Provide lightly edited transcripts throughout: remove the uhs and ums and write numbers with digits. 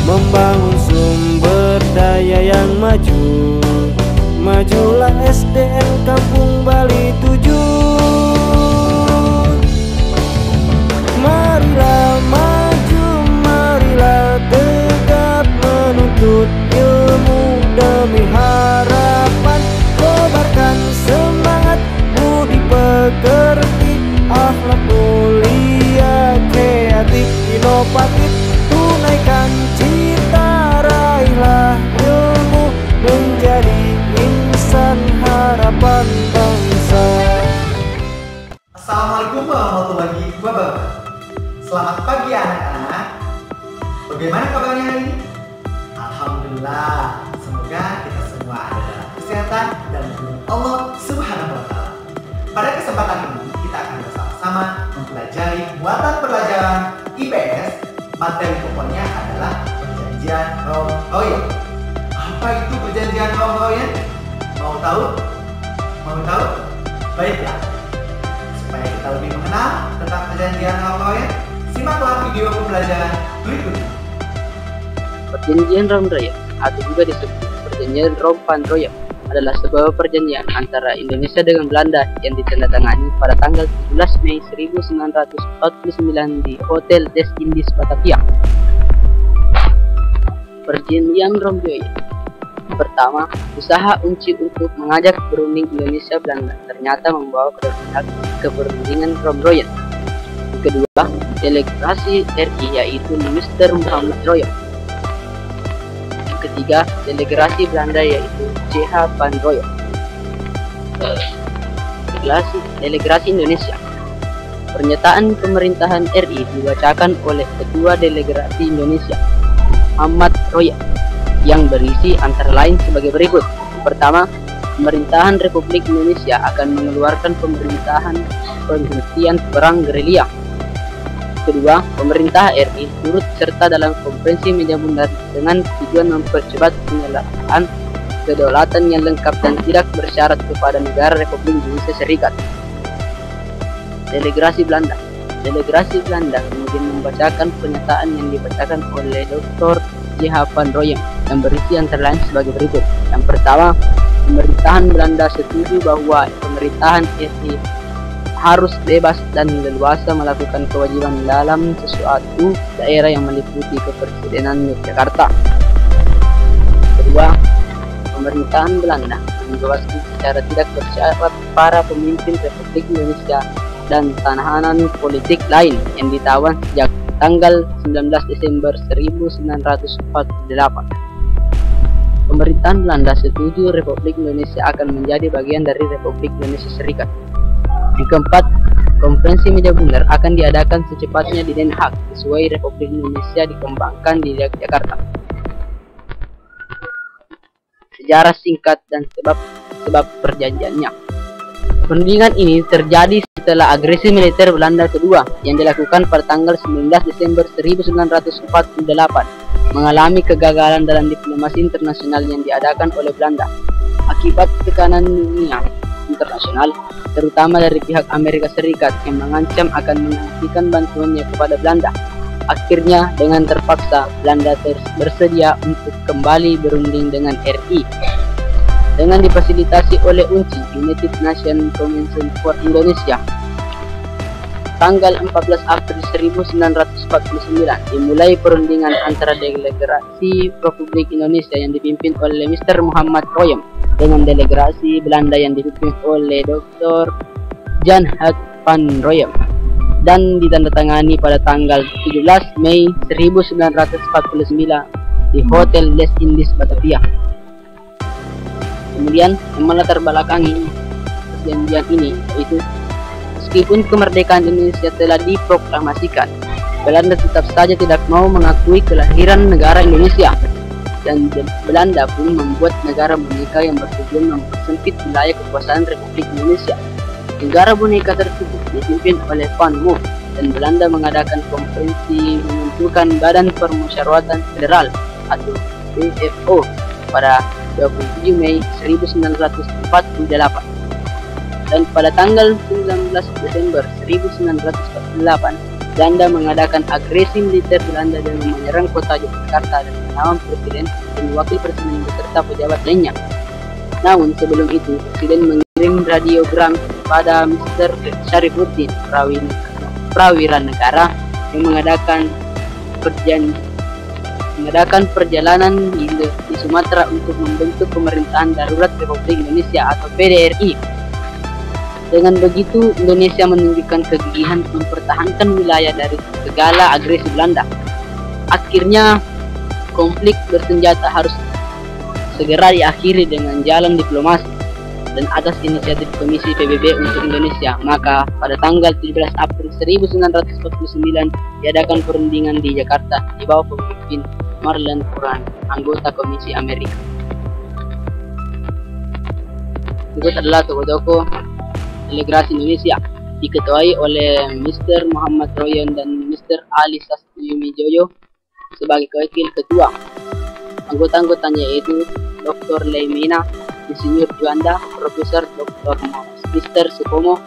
membangun sumber daya yang maju. Majulah SDM Kampung Bali 7. Marilah maju, marilah tegap menuntut ilmu demi harapan. Kobarkan semangat, budi pekerti, akhlak mulia, kreatif, inovatif. Tunaikan cita, raihlah ilmu, menjadi insan harapan bangsa. Assalamualaikum warahmatullahi wabarakatuh. Selamat pagi anak-anak. Bagaimana kabarnya hari ini? Alhamdulillah. Semoga kita semua ada dalam kesehatan dan lindungan Allah Subhanahu wa Ta'ala. Pada kesempatan ini kita akan bersama-sama mempelajari muatan pelajaran IPS. Materi pokoknya adalah perjanjian Royal. Apa itu perjanjian Royal? Mau tahu? Mau tahu? Baiklah. Supaya kita lebih mengenal tentang perjanjian Royal, simaklah video pembelajaran berikut. Perjanjian Rom Royal atau juga disebut Perjanjian Rom-Van-Royal adalah sebuah perjanjian antara Indonesia dengan Belanda yang ditandatangani pada tanggal 17 Mei 1949 di Hotel des Indes Batavia. Perjanjian Rom Royal. Pertama, usaha UNCI untuk mengajak berunding Indonesia Belanda ternyata membawa pada pihak keberundingan Rom Royal. Kedua, delegasi RI yaitu Mr. Muhammad Royal. Ketiga, delegasi Belanda yaitu C.H. Van Royal. Delegasi Indonesia. Pernyataan pemerintahan RI dibacakan oleh Ketua Delegasi Indonesia, Muhammad Royal, yang berisi antara lain sebagai berikut. Pertama, pemerintahan Republik Indonesia akan mengeluarkan pemerintahan penghentian perang gerilya. Kedua, pemerintah RI turut serta dalam konferensi meja bundar dengan tujuan mempercepat penyelesaian kedaulatan yang lengkap dan tidak bersyarat kepada negara Republik Indonesia Serikat. Delegasi Belanda. Delegasi Belanda kemudian membacakan pernyataan yang dibacakan oleh Dr. C.H. Van Royal yang berisi antara lain sebagai berikut. Yang pertama, pemerintahan Belanda setuju bahwa pemerintahan RI harus bebas dan leluasa melakukan kewajiban dalam sesuatu daerah yang meliputi kepresidenan Yogyakarta. Kedua, pemerintahan Belanda membebaskan secara tidak bersyarat para pemimpin Republik Indonesia dan tahanan politik lain yang ditawan sejak tanggal 19 Desember 1948. Pemerintahan Belanda setuju Republik Indonesia akan menjadi bagian dari Republik Indonesia Serikat. Yang keempat, konferensi meja bundar akan diadakan secepatnya di Den Haag sesuai Republik Indonesia dikembangkan di Yogyakarta. Sejarah singkat dan sebab perjanjiannya. Perundingan ini terjadi setelah agresi militer Belanda kedua yang dilakukan pada tanggal 19 Desember 1948 mengalami kegagalan dalam diplomasi internasional yang diadakan oleh Belanda. Akibat tekanan dunia internasional, terutama dari pihak Amerika Serikat yang mengancam akan menghentikan bantuannya kepada Belanda. Akhirnya dengan terpaksa Belanda bersedia untuk kembali berunding dengan RI dengan difasilitasi oleh UNCI, United Nations Convention for Indonesia. Tanggal 14 April 1949 dimulai perundingan antara delegasi Republik Indonesia yang dipimpin oleh Mr. Muhammad Royal dengan delegasi Belanda yang dipimpin oleh Dr. Jan H. Van Royal dan ditandatangani pada tanggal 17 Mei 1949 di Hotel des Indes Batavia. Kemudian yang melatar belakangi perjanjian ini yaitu meskipun kemerdekaan Indonesia telah diproklamasikan, Belanda tetap saja tidak mau mengakui kelahiran negara Indonesia. Dan Belanda pun membuat negara boneka yang bertujuan mempersempit wilayah kekuasaan Republik Indonesia. Negara boneka tersebut dipimpin oleh Van Moor dan Belanda mengadakan konferensi menentukan Badan Permusyawaratan Federal atau BFO pada 27 Mei 1948 dan pada tanggal 19 Desember 1948 Belanda mengadakan agresi militer Belanda dengan menyerang kota Yogyakarta dan menawan presiden dan wakil presiden beserta pejabat lainnya. Namun sebelum itu, presiden mengirim radiogram kepada Mr. Syarifuddin Prawira Negara yang mengadakan perjalanan di Sumatera untuk membentuk pemerintahan darurat Republik Indonesia atau PDRI. Dengan begitu, Indonesia menunjukkan kegigihan mempertahankan wilayah dari segala agresi Belanda. Akhirnya, konflik bersenjata harus segera diakhiri dengan jalan diplomasi. Dan atas inisiatif Komisi PBB untuk Indonesia, maka pada tanggal 17 April 1949 diadakan perundingan di Jakarta di bawah pemimpin Marlon Quran, anggota Komisi Amerika. Berikut adalah tokoh-tokoh delegasi Indonesia, diketuai oleh Mr. Muhammad Royan dan Mr. Ali Sastyomijoyo sebagai wakil ketua. Anggota-anggotanya yaitu Dr. Leimena, Insinyur Juanda, Profesor Dr. Mr. Supomo,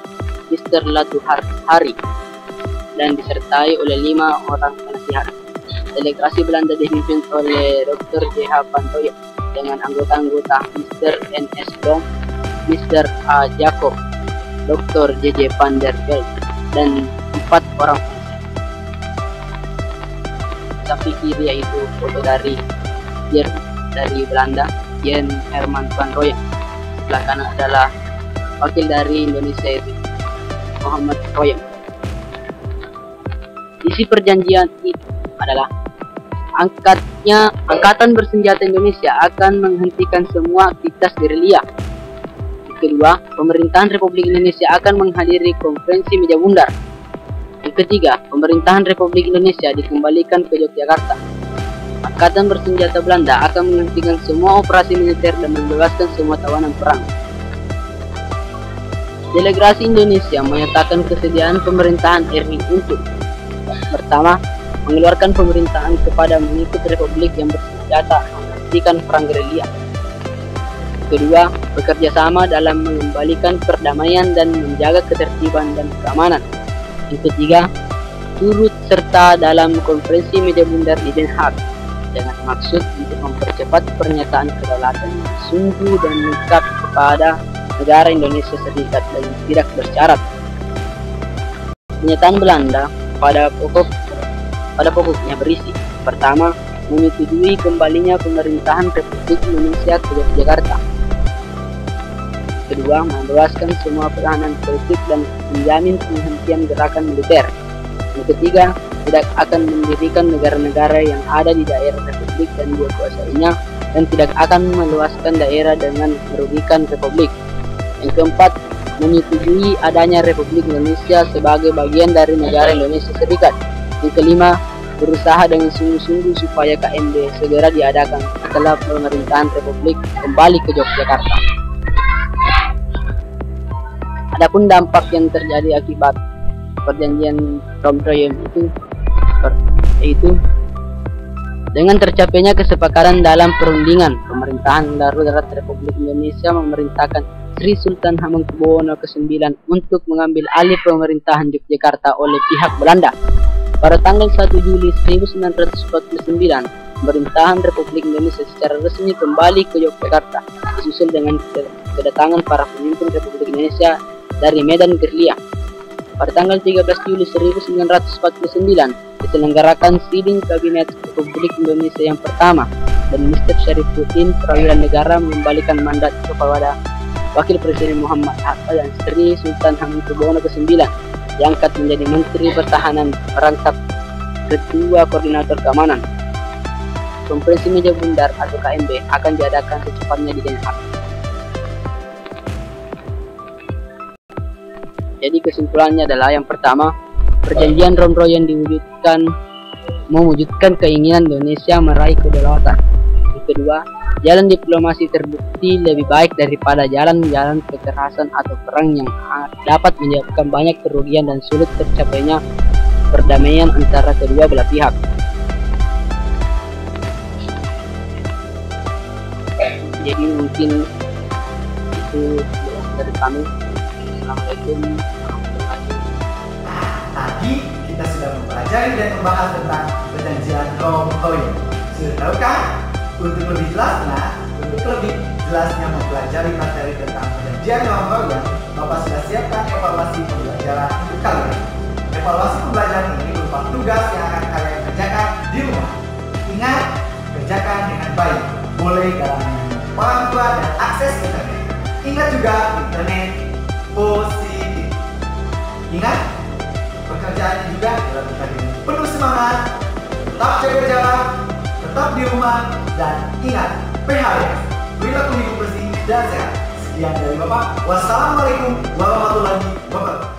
Mr. Latu Hari, dan disertai oleh 5 orang penasihat. Delegasi Belanda dipimpin oleh Dr. J.H. Pantoyo dengan anggota-anggota Mr. N.S. Dom, Mr. A. Jacob, Dr. J.J. Van der Belt, dan 4 orang samping kiri yaitu foto dari Belanda, Jen Herman van Rooyen. Sebelah kanan adalah wakil dari Indonesia yaitu Muhammad Royan. Isi perjanjian itu adalah Angkatan Bersenjata Indonesia akan menghentikan semua aktivitas gerilya. Kedua, pemerintahan Republik Indonesia akan menghadiri konferensi meja bundar. Yang ketiga, pemerintahan Republik Indonesia dikembalikan ke Yogyakarta. Angkatan Bersenjata Belanda akan menghentikan semua operasi militer dan membebaskan semua tawanan perang. Delegasi Indonesia menyatakan kesediaan pemerintahan RI untuk: pertama, mengeluarkan pemerintahan kepada mengikut Republik yang bersenjata menghentikan perang gerilya. Kedua, bekerja sama dalam mengembalikan perdamaian dan menjaga ketertiban dan keamanan. Yang ketiga, turut serta dalam konferensi meja bundar di Den Haag dengan maksud untuk mempercepat pernyataan kedaulatan yang sungguh dan lengkap kepada negara Indonesia Serikat dan tidak bersyarat. Pernyataan Belanda pada pokoknya berisi: pertama, menyetujui kembalinya pemerintahan Republik Indonesia ke Yogyakarta. Kedua, membebaskan semua tahanan politik dan menjamin penghentian gerakan militer. Yang ketiga, tidak akan mendirikan negara-negara yang ada di daerah Republik dan dikuasainya, dan tidak akan meluaskan daerah dengan merugikan Republik. Yang keempat, menyetujui adanya Republik Indonesia sebagai bagian dari negara Indonesia Serikat. Yang kelima, berusaha dengan sungguh-sungguh supaya KMB segera diadakan setelah pemerintahan Republik kembali ke Yogyakarta. Adapun dampak yang terjadi akibat perjanjian Rom-Troyen yaitu dengan tercapainya kesepakatan dalam perundingan, pemerintahan darurat Republik Indonesia memerintahkan Sri Sultan Hamengkubuwono ke-9 untuk mengambil alih pemerintahan Yogyakarta oleh pihak Belanda. Pada tanggal 1 Juli 1949, pemerintahan Republik Indonesia secara resmi kembali ke Yogyakarta, disusul dengan kedatangan para pemimpin Republik Indonesia dari medan gerilya. Pada tanggal 13 Juli 1949 diselenggarakan sidang Kabinet Republik Indonesia yang pertama, dan Mr. Syarifuddin Prawira Negara mengembalikan mandat kepada Wakil Presiden Muhammad Hatta dan Sri Sultan Hamengkubuwono ke-9 diangkat menjadi Menteri Pertahanan merangkap Ketua Koordinator Keamanan. Konferensi Meja Bundar atau KMB akan diadakan secepatnya di Den Haag. Jadi kesimpulannya adalah yang pertama, perjanjian Rom-Troyen mewujudkan keinginan Indonesia meraih kedaulatan. Yang kedua, jalan diplomasi terbukti lebih baik daripada jalan-jalan kekerasan atau perang yang dapat menyebabkan banyak kerugian dan sulit tercapainya perdamaian antara kedua belah pihak. Jadi mungkin itu dari kami. Assalamualaikum warahmatullahi wabarakatuh. Tadi kita sudah sudah mempelajari dan membahas tentang perjanjian Romawi. Sudah tahu kan? Untuk lebih jelasnya mempelajari materi tentang perjanjian Romawi, Bapak sudah siapkan evaluasi pembelajaran untuk kalian. Evaluasi pembelajaran ini berupa tugas yang akan kalian kerjakan di rumah. Ingat, kerjakan dengan baik. Boleh dalam orang tua dan akses internet. Ingat juga internet positif. Ingat, pekerjaannya juga dilakukan dengan penuh semangat. Tetap jaga jarak, tetap di rumah, dan ingat PHBS, perilaku hidup bersih dan sehat. Sekian dari Bapak. Wassalamualaikum warahmatullahi wabarakatuh.